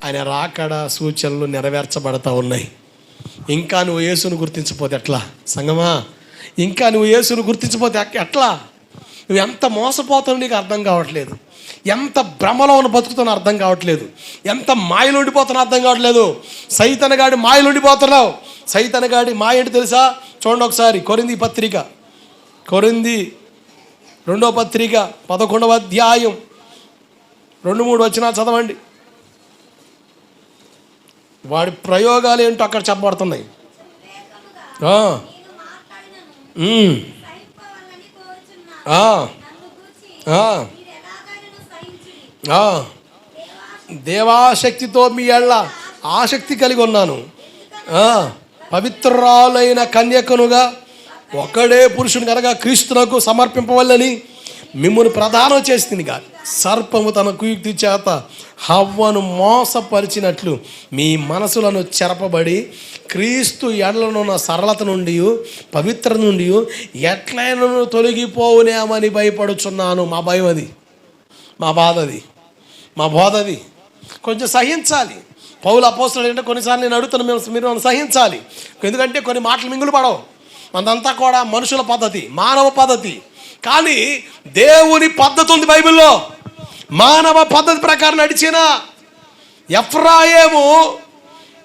ఆయన రాకడ సూచనలు నెరవేర్చబడతా ఉన్నాయి. ఇంకా నువ్వు యేసును గుర్తించకపోతే ఎట్లా సంగమా? ఇంకా నువ్వు యేసును గుర్తించకపోతే ఎట్లా? నువ్వు ఎంత మోసపోతావు నీకు అర్థం కావట్లేదు, ఎంత భ్రమలో ఉన్న బతుకుతున్నా అర్థం కావట్లేదు, ఎంత మాయలు ఉండిపోతున్నా అర్థం కావట్లేదు. సైతనగాడి మాయలు ఉండిపోతున్నావు. సైతనగాడి మాయ ఏంటి తెలుసా? చూడండి ఒకసారి కొరింథీ పత్రిక, కొరింథీ 2వ పత్రిక 11వ అధ్యాయం 2-3 వచనాలు చదవండి. వాడి ప్రయోగాలు ఏంటో అక్కడ చెప్పబడుతున్నాయి. దేవాశక్తితో మీ ఎళ్ళ ఆసక్తి కలిగి ఉన్నాను. పవిత్రాలైన కన్యకనుగా ఒకడే పురుషుని కనుక క్రీస్తునకు సమర్పింపవల్లని మిమ్మల్ని ప్రదానం చేస్తుంది కాదు. సర్పము తన కుయుక్తి చేత హవ్వను మోసపరిచినట్లు మీ మనసులను చెరపబడి క్రీస్తు ఎడలనున్న సరళత నుండి పవిత్రత నుండి ఎట్లైనా తొలగిపోవునేమని భయపడుచున్నాను. మా భయం అది, మా బాధ అది, మా బోధ అది. కొంచెం సహించాలి. పౌలు అపోస్తలుడు అంటే కొన్నిసార్లు నేను అడుగుతాను, మీరు సహించాలి. ఎందుకంటే కొన్ని మాటలు మింగులు పడవు. అదంతా కూడా మనుషుల పద్ధతి, మానవ పద్ధతి. కానీ దేవుని పద్ధతి ఉంది బైబిల్లో. మానవ పద్ధతి ప్రకారం నడిచిన ఎఫ్రాయిము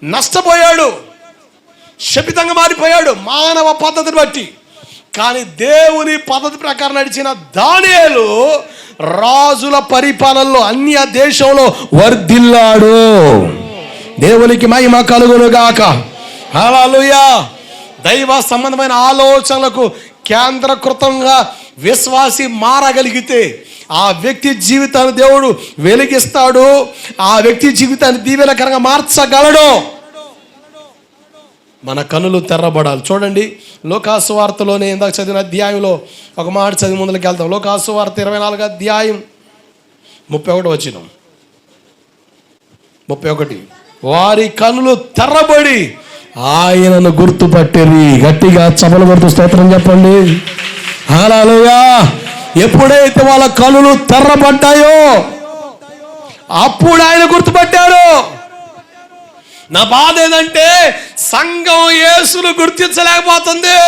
నష్టపోయాడు, శపితంగా మారిపోయాడు మానవ పద్ధతిని బట్టి. కానీ దేవుని పద్ధతి ప్రకారం నడిచిన దానియేలు రాజుల పరిపాలనలో అన్య దేశంలో వర్ధిల్లాడు. దేవునికి మహిమ కలుగును గాక. హల్లెలూయా. దైవ సంబంధమైన ఆలోచనలకు కేంద్రకృతంగా విశ్వాసి మారగలిగితే ఆ వ్యక్తి జీవితాన్ని దేవుడు వెలిగిస్తాడు. ఆ వ్యక్తి జీవితాన్ని దీవెనకరంగా మార్చగలడు. మన కన్నులు తెరబడాలి. చూడండి, లోకాసు వార్తలోనే ఇందాక చదివిన అధ్యాయంలో ఒక మాట చదివి ముందుకు వెళ్తాం. లోకాసు వార్త 24వ అధ్యాయం 31 వచనం. 31. వారి కన్నులు తెరబడి ఆయనను గుర్తుపట్టిరి. గట్టిగా చపలు కొడుతూ స్తోత్రం చెప్పండి. హల్లెలూయా. ఎప్పుడైతే వాళ్ళ కన్నులు తెరబడ్డాయో అప్పుడు ఆయన గుర్తుపట్టాడు. నా బాధ ఏదంటే సంఘం యేసును గుర్తించలేకపోతుంది.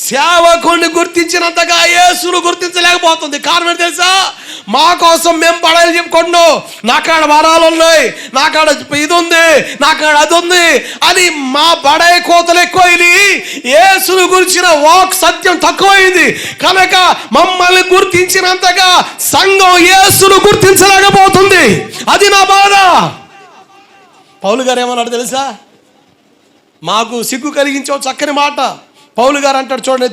సేవకుడిని గుర్తించినంతగా యేసును గుర్తించలేకపోతుంది. కారణం తెలుసా? మా కోసం మేము పడాలి చెప్పుకోండు. నాకాడ వరాలు ఉన్నాయి, నాకాడ ఇది ఉంది, నాకాడ అది ఉంది అని మా బడాయి కోతలు ఎక్కువైంది. యేసును గురించిన వాక్ సత్యం తక్కువైంది కనుక మమ్మల్ని గుర్తించినంతగా సంఘం యేసును గుర్తించలేకపోతుంది. అది నా బాధ. పౌలు గారు ఏమన్నాడు తెలుసా? మాకు సిగ్గు కలిగించే చక్కని మాట పౌలు గారు అంటాడు. చూడండి,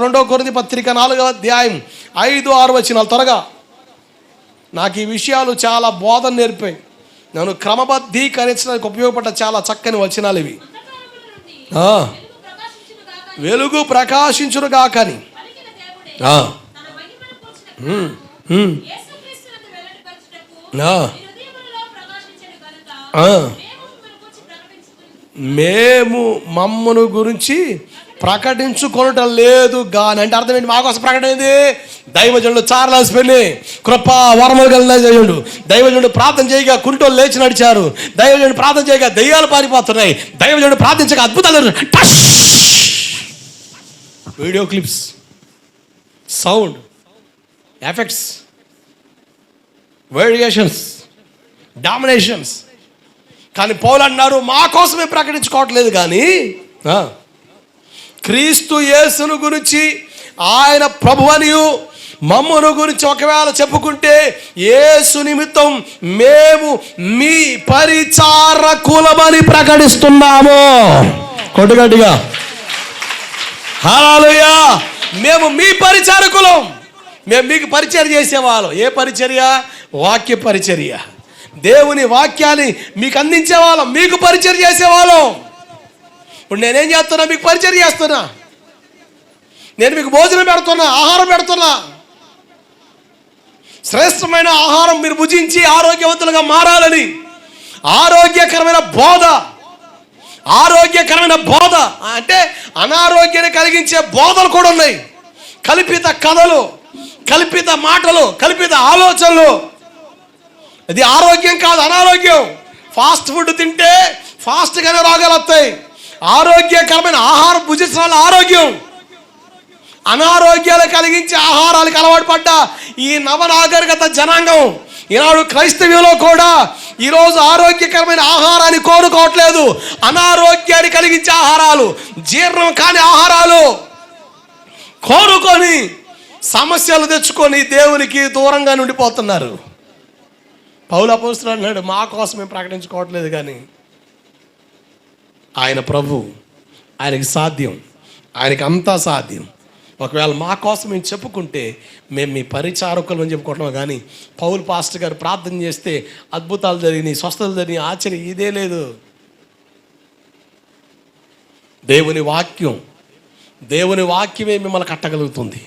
2వ కొరింథీ పత్రిక 4వ అధ్యాయం 5-6 వచనాలు. త్వరగా, నాకు ఈ విషయాలు చాలా బోధన నేర్పాయి. నేను క్రమబద్ధీకరించడానికి ఉపయోగపడ్డ చాలా చక్కని వచనాలు ఇవి. వెలుగు ప్రకాశించును గాకని మేము మమ్మను గురించి ప్రకటించుకోవటం లేదు కానీ. అంటే అర్థం ఏంటి? మాకోసం ప్రకటన ఏంది? దైవజనుడు చార్లెస్ ఫిన్నీ కృపా వరములు కలిగిన దైవజనుడు. దైవజనుడు ప్రార్థన చేయగా కుంటోలు లేచి నడిచారు. దైవజనుడు ప్రార్థన చేయగా దయ్యాలు పారిపోతున్నాయి. దైవజనుడు ప్రార్థించగా అద్భుతాలు, video clips, sound effects, variations, dominations. కానీ పౌలు అన్నారు మా కోసమే ప్రకటించుకోవట్లేదు కానీ క్రీస్తు యేసును గురించి, ఆయన ప్రభువనియు మమ్మను గురించి ఒకవేళ చెప్పుకుంటే యేసు నిమిత్తం మేము మీ పరిచారకులమని ప్రకటిస్తున్నాము. కొట్టుగట్టిగా హల్లెలూయా. మేము మీ పరిచారకులం. మేము మీకు పరిచర్య చేసేవాళ్ళం. ఏ పరిచర్య? వాక్య పరిచర్య. దేవుని వాక్యాన్ని మీకు అందించేవాళ్ళం, మీకు పరిచర్య చేసేవాళ్ళం. ఇప్పుడు నేనేం చేస్తున్నా? మీకు పరిచర్య చేస్తున్నా. నేను మీకు భోజనం పెడుతున్నా, ఆహారం పెడుతున్నా. శ్రేష్టమైన ఆహారం మీరు భుజించి ఆరోగ్యవంతులుగా మారాలని. ఆరోగ్యకరమైన బోధ, ఆరోగ్యకరమైన బోధ అంటే అనారోగ్యాన్ని కలిగించే బోధలు కూడా ఉన్నాయి. కల్పిత కథలు, కల్పిత మాటలు, కల్పిత ఆలోచనలు. ఇది ఆరోగ్యం కాదు, అనారోగ్యం. ఫాస్ట్ ఫుడ్ తింటే ఫాస్ట్గానే రోగాలు వస్తాయి. ఆరోగ్యకరమైన ఆహారం భుజించడం వల్ల ఆరోగ్యం. అనారోగ్యాలు కలిగించే ఆహారాలకు అలవాటు పడ్డ ఈ నవనాగరికత జనాంగం ఈనాడు క్రైస్తవ్యంలో కూడా ఈరోజు ఆరోగ్యకరమైన ఆహారాన్ని కోరుకోవట్లేదు. అనారోగ్యాన్ని కలిగించే ఆహారాలు, జీర్ణం కాని ఆహారాలు కోరుకొని సమస్యలు తెచ్చుకొని దేవునికి దూరంగా ఉండిపోతున్నారు. పౌలు అపోస్తలుడు అన్నాడు, మా కోసం మేము ప్రకటించుకోవట్లేదు, కానీ ఆయన ప్రభు, ఆయనకి సాధ్యం, ఆయనకి అంతా సాధ్యం. ఒకవేళ మా కోసం మేము చెప్పుకుంటే మేము మీ పరిచారకులు అని చెప్పుకుంటున్నాం, కానీ పౌలు పాస్టర్ గారు ప్రార్థన చేస్తే అద్భుతాలు జరిగినాయి, స్వస్థతలు జరిగినాయి, ఆశ్చర్యం ఇదే లేదు. దేవుని వాక్యమే మిమ్మల్ని కట్టగలుగుతుంది.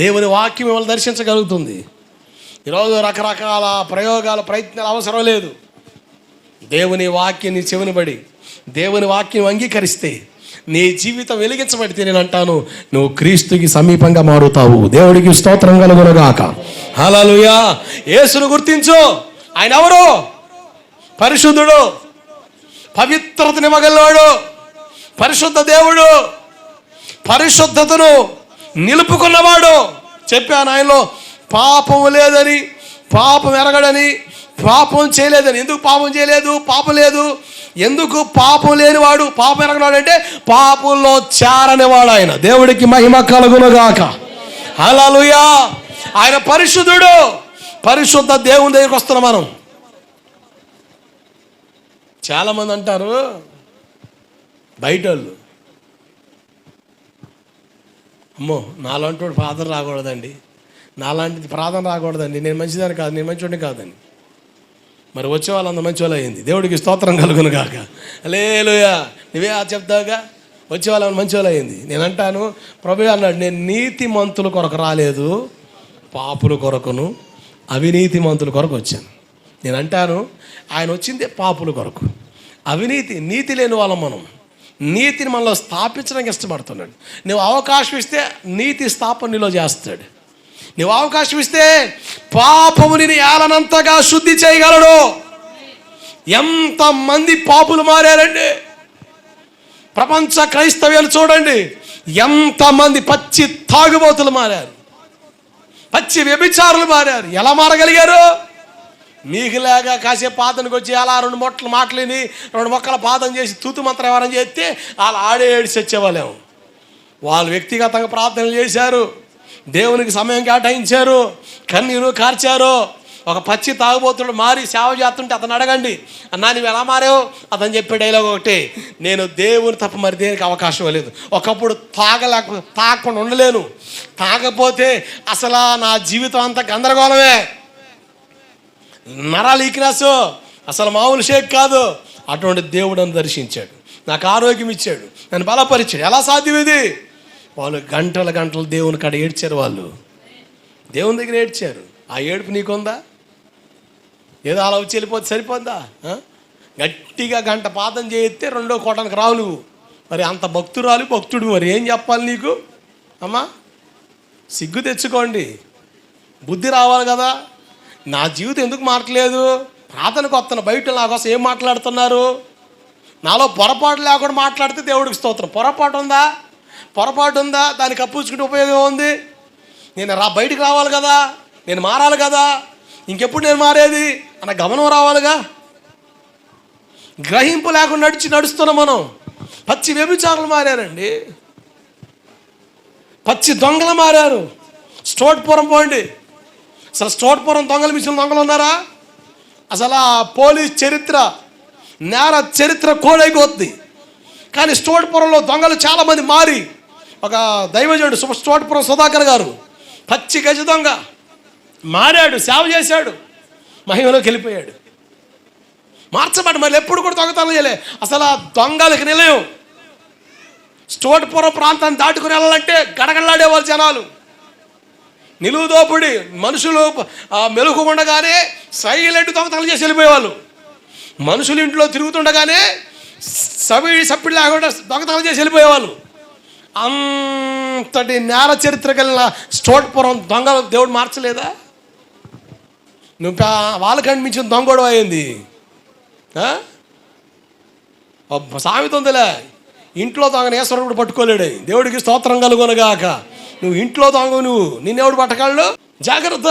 దేవుని వాక్యం మిమ్మల్ని దర్శించగలుగుతుంది. ఈరోజు రకరకాల ప్రయత్నాలు అవసరం లేదు. దేవుని వాక్యాన్ని చెవినబడి దేవుని వాక్యం అంగీకరిస్తే నీ జీవితం వెలిగించబడితే నేను అంటాను, నువ్వు క్రీస్తుకి సమీపంగా మారుతావు. దేవుడికి స్తోత్రం కలుగునుగాక. హల్లెలూయా. యేసును గుర్తించు. ఆయన ఎవరు? పరిశుద్ధుడు, పవిత్రతనివ్వగలవాడు, పరిశుద్ధ దేవుడు, పరిశుద్ధతను నిలుపుకున్నవాడు. చెప్పాను ఆయనలో పాపం లేదని, పాపం ఎరగడని, పాపం చేయలేదని. ఎందుకు పాపం చేయలేదు? పాపం లేదు. ఎందుకు పాపం లేనివాడు, పాపం ఎరగనాడు అంటే పాపంలో చేరనివాడు ఆయన. దేవుడికి మహిమ కలుగునుగాక. హల్లెలూయా. ఆయన పరిశుద్ధుడు. పరిశుద్ధ దేవుని దగ్గరికి వస్తున్నాం మనం. చాలామంది అంటారు బయట వాళ్ళు, అమ్మో నాలాంటి వాడు ప్రార్థన రాకూడదండి, నాలాంటిది ప్రార్థన రాకూడదండి, నేను మంచిదాన్ని కాదు, నేను మంచివాడిని కాదని. మరి వచ్చే వాళ్ళంత మంచి వాళ్ళు అయింది. దేవుడికి స్తోత్రం కలుగును కాక. హల్లెలూయా. నువ్వే చెప్తావుగా, వచ్చే వాళ్ళ మంచి వాళ్ళు అయింది. నేను అంటాను, ప్రభు అన్నాడు, నేను నీతిమంతుల కొరకు రాలేదు, పాపుల కొరకును అవినీతి మంతుల కొరకు వచ్చాను. నేను అంటాను, ఆయన వచ్చిందే పాపుల కొరకు. నీతి లేని వాళ్ళం మనం. నీతిని మనలో స్థాపించడానికి ఇష్టపడుతున్నాడు. నువ్వు అవకాశం ఇస్తే నీతి స్థాపన నీలో చేస్తాడు. నువ్వు అవకాశం ఇస్తే పాపముని ఏలనంతగా శుద్ధి చేయగలడు. ఎంతమంది పాపులు మారారండి. ప్రపంచ క్రైస్తవ్యాలు చూడండి, ఎంతమంది పచ్చి తాగుబోతులు మారారు, పచ్చి వ్యభిచారులు మారారు. ఎలా మారగలిగారు? మీకులాగా కాసేపు పాదనకు వచ్చి అలా 2 మొట్టలు మాటలేని 2 మొక్కల పాదం చేసి తూతు మంత్రం ఎవరని చేస్తే వాళ్ళు ఏడిసి వచ్చేవాళ్ళేమో. వాళ్ళు వ్యక్తిగతంగా ప్రార్థనలు చేశారు, దేవునికి సమయం కేటాయించారు, కన్నీరు కార్చారు. ఒక పచ్చి తాగుబోతుడు మారి సేవ చేస్తుంటే అతను అడగండి, అన్నా నువ్వు ఎలా మారావు? అతను చెప్పే డైలాగ్ ఒకటి, నేను దేవుని తప్ప మరి దేనికి అవకాశం లేదు. ఒకప్పుడు తాగకుండా ఉండలేను, తాగపోతే అసలు నా జీవితం అంతా గందరగోళమే, నరాలు ఈక్నెస్, అసలు మామూలు షేక్ కాదు. అటువంటి దేవుడు నన్ను దర్శించాడు, నాకు ఆరోగ్యం ఇచ్చాడు, నన్ను బలపరిచాడు. ఎలా సాధ్యం ఇది? వాళ్ళు గంటలు దేవుని కాడ ఏడ్చారు. వాళ్ళు దేవుని దగ్గర ఏడ్చారు. ఆ ఏడుపు నీకుందా? ఏదో అలా వచ్చి వెళ్ళిపోతే సరిపోద్దా? గట్టిగా గంట పాదం చేయితే 2వ కోటానికి రావు నువ్వు. మరి అంత భక్తుడు మరి ఏం చెప్పాలి నీకు? అమ్మా సిగ్గు తెచ్చుకోండి, బుద్ధి రావాలి కదా. నా జీవితం ఎందుకు మారట్లేదు? ప్రార్థనకు వస్తున్న బయట నా కోసం ఏం మాట్లాడుతున్నారు? నాలో పొరపాటు లేకుండా మాట్లాడితే దేవుడికి స్తోత్రం. పొరపాటు ఉందా? దాన్ని కప్పుచ్చుకుంటే ఉపయోగం ఉంది. నేను బయటికి రావాలి కదా, నేను మారాలి కదా, ఇంకెప్పుడు నేను మారేది అన్న గమనం రావాలిగా. గ్రహింపు లేకుండా నడుస్తున్నాం మనం. పచ్చి వ్యభిచారులు మారారండి, పచ్చి దొంగలు మారారు. స్టోట్పురం పోండి, అసలు స్టోట్పురం దొంగలు మిషన్ దొంగలు ఉన్నారా? అసలు ఆ పోలీస్ చరిత్ర, నేర చరిత్ర కోడైపోతుంది. కానీ స్టోట్పురంలో దొంగలు చాలామంది మారి, ఒక దైవజనుడు స్టోట్పురం సుధాకర్ గారు పచ్చి గజ దొంగ మారాడు, సేవ చేశాడు, మహిమలోకి వెళ్ళిపోయాడు. మార్చబడి మళ్ళీ ఎప్పుడు కూడా దొంగతనం చేయలే. అసలు ఆ దొంగలకి నిలయం. స్టోట్పురం ప్రాంతాన్ని దాటుకుని వెళ్ళాలంటే గడగడలాడేవాళ్ళు జనాలు. నిలువు దోపిడి, మనుషులు మెలుగు ఉండగానే సైలెంట్ దొంగతనాలు చేసి వెళ్ళిపోయేవాళ్ళు. మనుషులు ఇంట్లో తిరుగుతుండగానే సప్పిడి లేకుండా దొంగతనాలు చేసి వెళ్ళిపోయేవాళ్ళు. అంతటి నేర చరిత్ర కలిగిన స్టోట్పురం దొంగలు దేవుడు మార్చలేదా? నువ్వు వాళ్ళకి అనిపించిన దొంగడు అయింది. సామెత ఉందిలే, ఇంట్లో దొంగను ఈశ్వరుడు పట్టుకోలేడు. దేవుడికి స్తోత్రం కలుగునగాక. నువ్వు ఇంట్లో దొంగ, నువ్వు నిన్నెవడు పట్టగలడు? జాగ్రత్త.